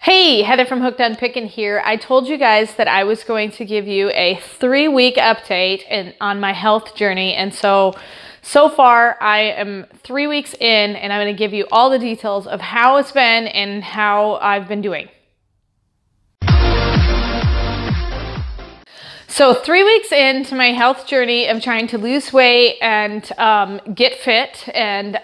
Hey, Heather from Hooked on Pickin' here. I told you guys that I was going to give you a 3-week update on my health journey. And so far I am 3 weeks in and I'm going to give you all the details of how it's been and how I've been doing. So 3 weeks into my health journey of trying to lose weight and get fit, and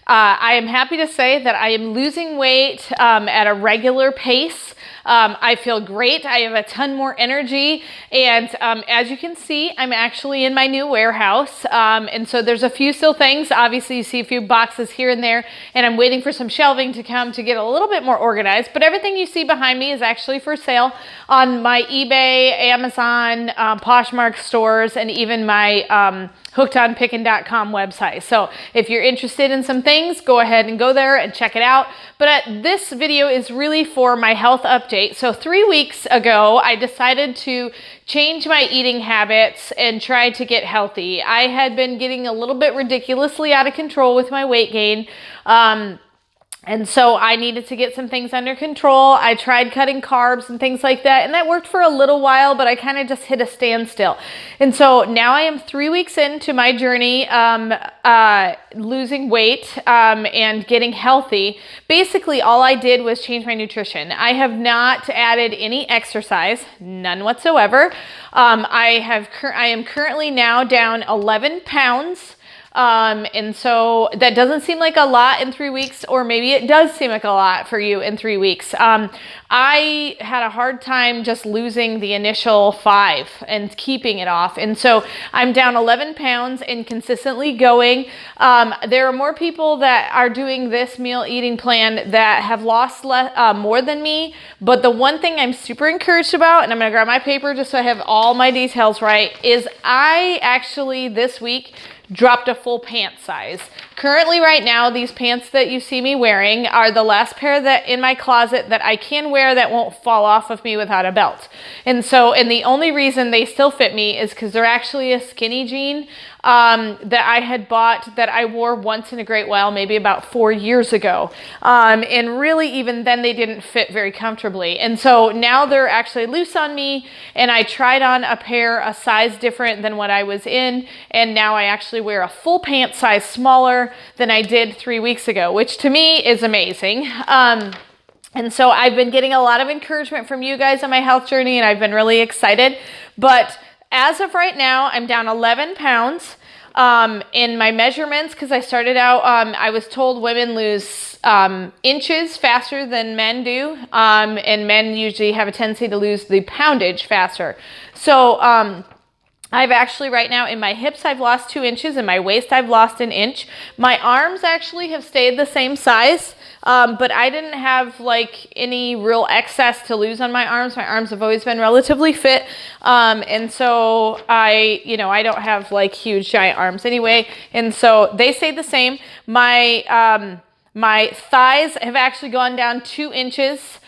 I am happy to say that I am losing weight at a regular pace. I feel great. I have a ton more energy, and as you can see, I'm actually in my new warehouse, and so there's a few still things. Obviously, you see a few boxes here and there, and I'm waiting for some shelving to come to get a little bit more organized, but everything you see behind me is actually for sale on my eBay, Amazon, Poshmark stores, and even my hookedonpickin.com website. So if you're interested in some things, go ahead and go there and check it out. But this video is really for my health update. So 3 weeks ago, I decided to change my eating habits and try to get healthy. I had been getting a little bit ridiculously out of control with my weight gain. And so I needed to get some things under control. I tried cutting carbs and things like that, and that worked for a little while, but I kind of just hit a standstill. And so now I am 3 weeks into my journey, losing weight and getting healthy. Basically, all I did was change my nutrition. I have not added any exercise, none whatsoever. I am currently now down 11 pounds. And so that doesn't seem like a lot in 3 weeks, or maybe it does seem like a lot for you in 3 weeks. I had a hard time just losing the initial 5 and keeping it off. And so I'm down 11 pounds and consistently going. There are more people that are doing this meal eating plan that have lost more than me. But the one thing I'm super encouraged about, and I'm going to grab my paper just so I have all my details right, is I actually this week dropped a full pant size. Currently right now, these pants that you see me wearing are the last pair that in my closet that I can wear that won't fall off of me without a belt. And the only reason they still fit me is because they're actually a skinny jean that I had bought that I wore once in a great while, maybe about 4 years ago. And really even then they didn't fit very comfortably. And so now they're actually loose on me, and I tried on a pair a size different than what I was in, and now I actually wear a full pant size smaller than I did 3 weeks ago, which to me is amazing. And so I've been getting a lot of encouragement from you guys on my health journey, and I've been really excited. But as of right now, I'm down 11 pounds in my measurements, because I started out, I was told women lose inches faster than men do, and men usually have a tendency to lose the poundage faster. So I've actually right now in my hips, I've lost 2 inches. In my waist, I've lost 1 inch. My arms actually have stayed the same size, but I didn't have like any real excess to lose on my arms. My arms have always been relatively fit. And so I don't have like huge giant arms anyway. And so they stayed the same. My thighs have actually gone down 2 inches.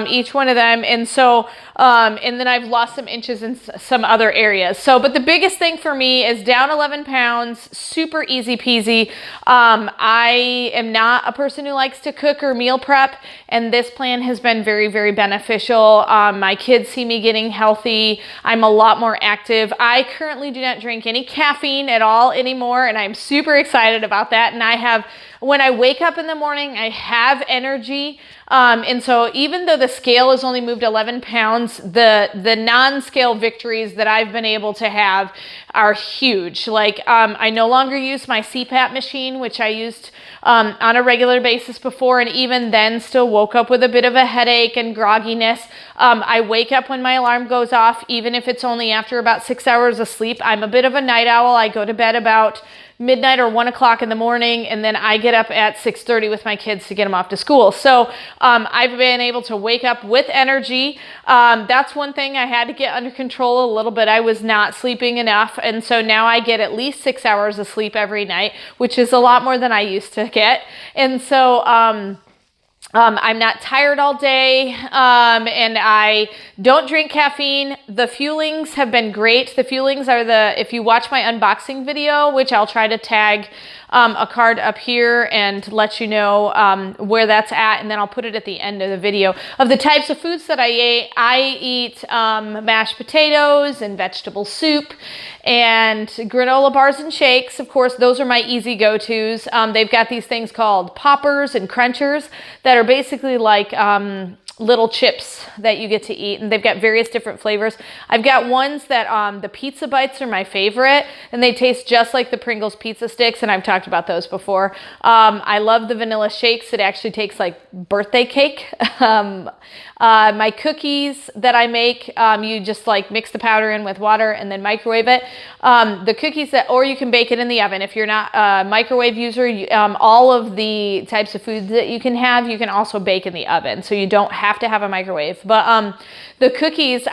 Each one of them. And so, and then I've lost some inches in some other areas. So, but the biggest thing for me is down 11 pounds, super easy peasy. I am not a person who likes to cook or meal prep, and this plan has been very, very beneficial. My kids see me getting healthy. I'm a lot more active. I currently do not drink any caffeine at all anymore, and I'm super excited about that. And when I wake up in the morning, I have energy. And so even though the scale has only moved 11 pounds, the non-scale victories that I've been able to have are huge. Like, I no longer use my CPAP machine, which I used on a regular basis before, and even then still woke up with a bit of a headache and grogginess. I wake up when my alarm goes off, even if it's only after about 6 hours of sleep. I'm a bit of a night owl. I go to bed about midnight or 1 o'clock in the morning, and then I get up at 6:30 with my kids to get them off to school. So I've been able to wake up with energy. That's one thing I had to get under control a little bit. I was not sleeping enough, and so now I get at least 6 hours of sleep every night, which is a lot more than I used to get. And so I'm not tired all day, and I don't drink caffeine. The Fuelings have been great. The Fuelings are if you watch my unboxing video, which I'll try to tag a card up here and let you know where that's at, and then I'll put it at the end of the video of the types of foods that I eat. I eat mashed potatoes and vegetable soup and granola bars and shakes. Of course, those are my easy go-tos. They've got these things called poppers and crunchers that are basically like little chips that you get to eat, and they've got various different flavors. I've got ones that the pizza bites are my favorite, and they taste just like the Pringles pizza sticks, and I've talked about those before. I love the vanilla shakes. It actually tastes like birthday cake. My cookies that I make, you just like mix the powder in with water and then microwave it. The cookies or you can bake it in the oven. If you're not a microwave user, all of the types of foods that you can also bake in the oven. So you don't have to have a microwave. But the cookies,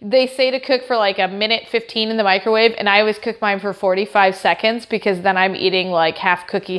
they say to cook for like a minute 15 in the microwave, and I always cook mine for 45 seconds because then I'm eating like half cookie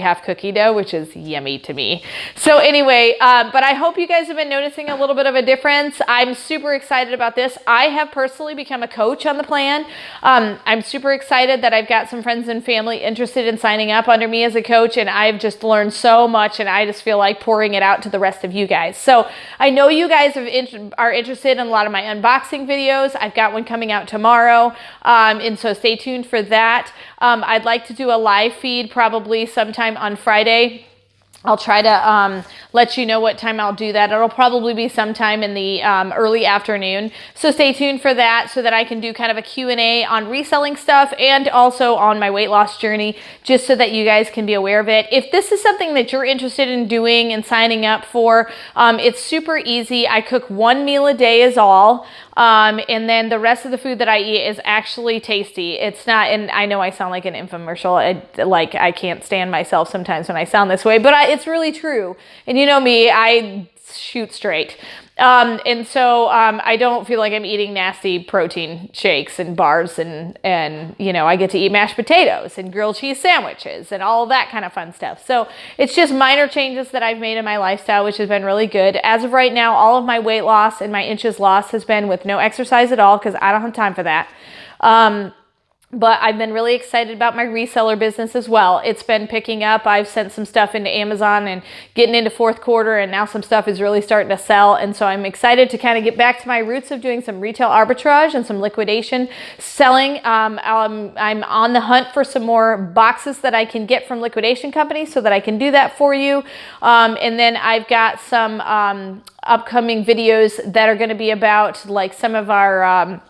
dough, which is yummy to me. So anyway, but I hope you guys have been noticing a little bit of a difference. I'm super excited about this. I have personally become a coach on the plan. I'm super excited that I've got some friends and family interested in signing up under me as a coach, and I've just learned so much, and I just feel like pouring it out to the rest of you guys. So I know you guys are interested in a lot of my unboxing videos. I've got one coming out tomorrow, and so stay tuned for that. I'd like to do a live feed probably sometime on Friday. I'll try to let you know what time I'll do that. It'll probably be sometime in the early afternoon. So stay tuned for that so that I can do kind of a Q&A on reselling stuff and also on my weight loss journey, just so that you guys can be aware of it. If this is something that you're interested in doing and signing up for, it's super easy. I cook one meal a day is all. And then the rest of the food that I eat is actually tasty. It's not, and I know I sound like an infomercial. I can't stand myself sometimes when I sound this way, but it's really true. And you know me, I shoot straight. And so I don't feel like I'm eating nasty protein shakes and bars and you know, I get to eat mashed potatoes and grilled cheese sandwiches and all of that kind of fun stuff. So it's just minor changes that I've made in my lifestyle, which has been really good. As of right now, all of my weight loss and my inches lost has been with no exercise at all because I don't have time for that. But I've been really excited about my reseller business as well. It's been picking up. I've sent some stuff into Amazon and getting into fourth quarter, and now some stuff is really starting to sell. And so I'm excited to kind of get back to my roots of doing some retail arbitrage and some liquidation selling. I'm on the hunt for some more boxes that I can get from liquidation companies so that I can do that for you. And then I've got some upcoming videos that are going to be about like some of our...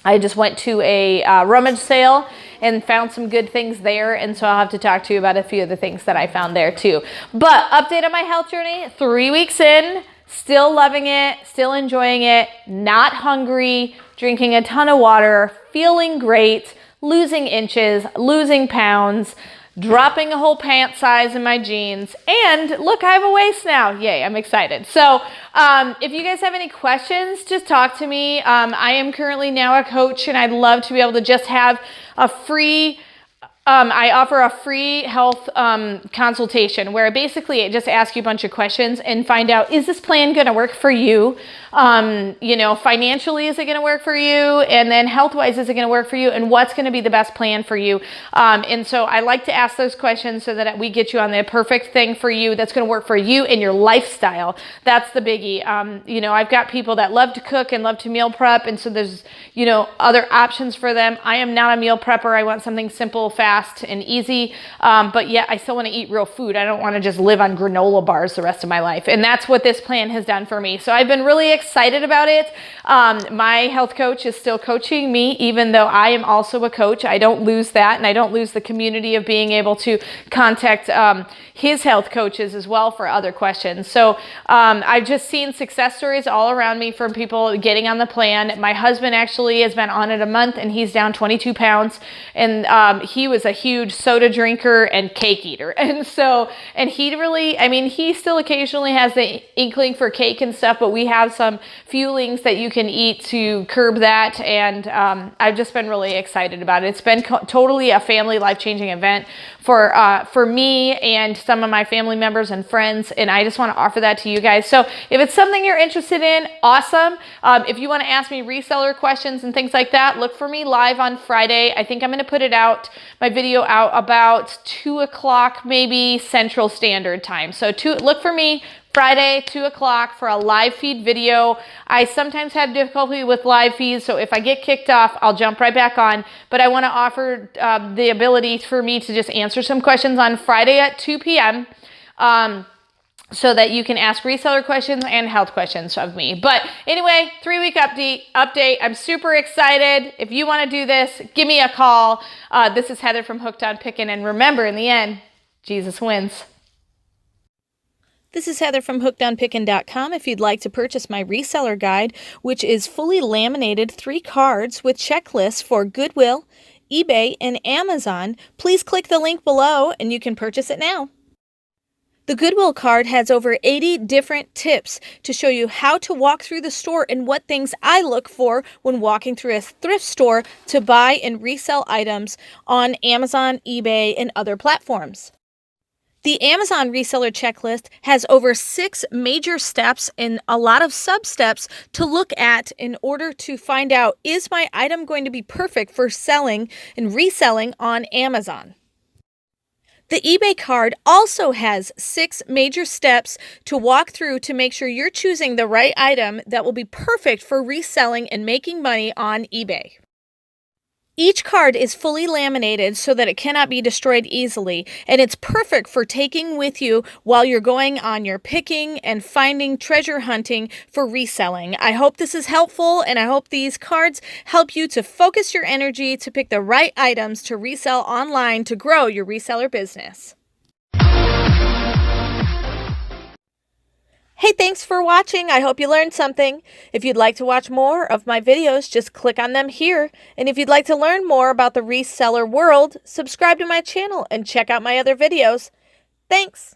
I just went to a rummage sale and found some good things there, and so I'll have to talk to you about a few of the things that I found there too. But update on my health journey, 3 weeks in, still loving it, still enjoying it, not hungry, drinking a ton of water, feeling great, losing inches, losing pounds, dropping a whole pant size in my jeans, and look, I have a waist now. Yay, I'm excited. So if you guys have any questions, just talk to me. I am currently now a coach, and I'd love to be able to just have a free I offer a free health consultation where basically it just asks you a bunch of questions and find out, is this plan going to work for you? You know, financially, is it going to work for you? And then health-wise, is it going to work for you? And what's going to be the best plan for you? And so I like to ask those questions so that we get you on the perfect thing for you that's going to work for you and your lifestyle. That's the biggie. You know, I've got people that love to cook and love to meal prep. And so there's, you know, other options for them. I am not a meal prepper. I want something simple, fast, and easy, but yet I still want to eat real food. I don't want to just live on granola bars the rest of my life. And that's what this plan has done for me. So I've been really excited about it. My health coach is still coaching me, even though I am also a coach. I don't lose that, and I don't lose the community of being able to contact his health coaches as well for other questions. So I've just seen success stories all around me from people getting on the plan. My husband actually has been on it a month, and he's down 22 pounds. And he was a huge soda drinker and cake eater. And so, and he really, I mean, he still occasionally has the inkling for cake and stuff, but we have some fuelings that you can eat to curb that. And I've just been really excited about it. It's been totally a family life-changing event for me and some of my family members and friends. And I just want to offer that to you guys. So if it's something you're interested in, awesome. If you want to ask me reseller questions and things like that, look for me live on Friday. I think I'm going to put it out. My video out about 2 o'clock, maybe Central Standard Time. So look for me Friday, 2 o'clock for a live feed video. I sometimes have difficulty with live feeds, so if I get kicked off, I'll jump right back on. But I want to offer the ability for me to just answer some questions on Friday at 2 p.m. So that you can ask reseller questions and health questions of me. But anyway, 3-week update. I'm super excited. If you want to do this, give me a call. This is Heather from Hooked on Pickin', and remember, in the end, Jesus wins. This is Heather from hookedonpickin.com. If you'd like to purchase my reseller guide, which is fully laminated 3 cards with checklists for Goodwill, eBay, and Amazon, please click the link below and you can purchase it now. The Goodwill card has over 80 different tips to show you how to walk through the store and what things I look for when walking through a thrift store to buy and resell items on Amazon, eBay, and other platforms. The Amazon reseller checklist has over 6 major steps and a lot of sub-steps to look at in order to find out, is my item going to be perfect for selling and reselling on Amazon? The eBay card also has 6 major steps to walk through to make sure you're choosing the right item that will be perfect for reselling and making money on eBay. Each card is fully laminated so that it cannot be destroyed easily, and it's perfect for taking with you while you're going on your picking and finding treasure hunting for reselling. I hope this is helpful, and I hope these cards help you to focus your energy to pick the right items to resell online to grow your reseller business. Hey, thanks for watching. I hope you learned something. If you'd like to watch more of my videos, just click on them here. And if you'd like to learn more about the reseller world, subscribe to my channel and check out my other videos. Thanks.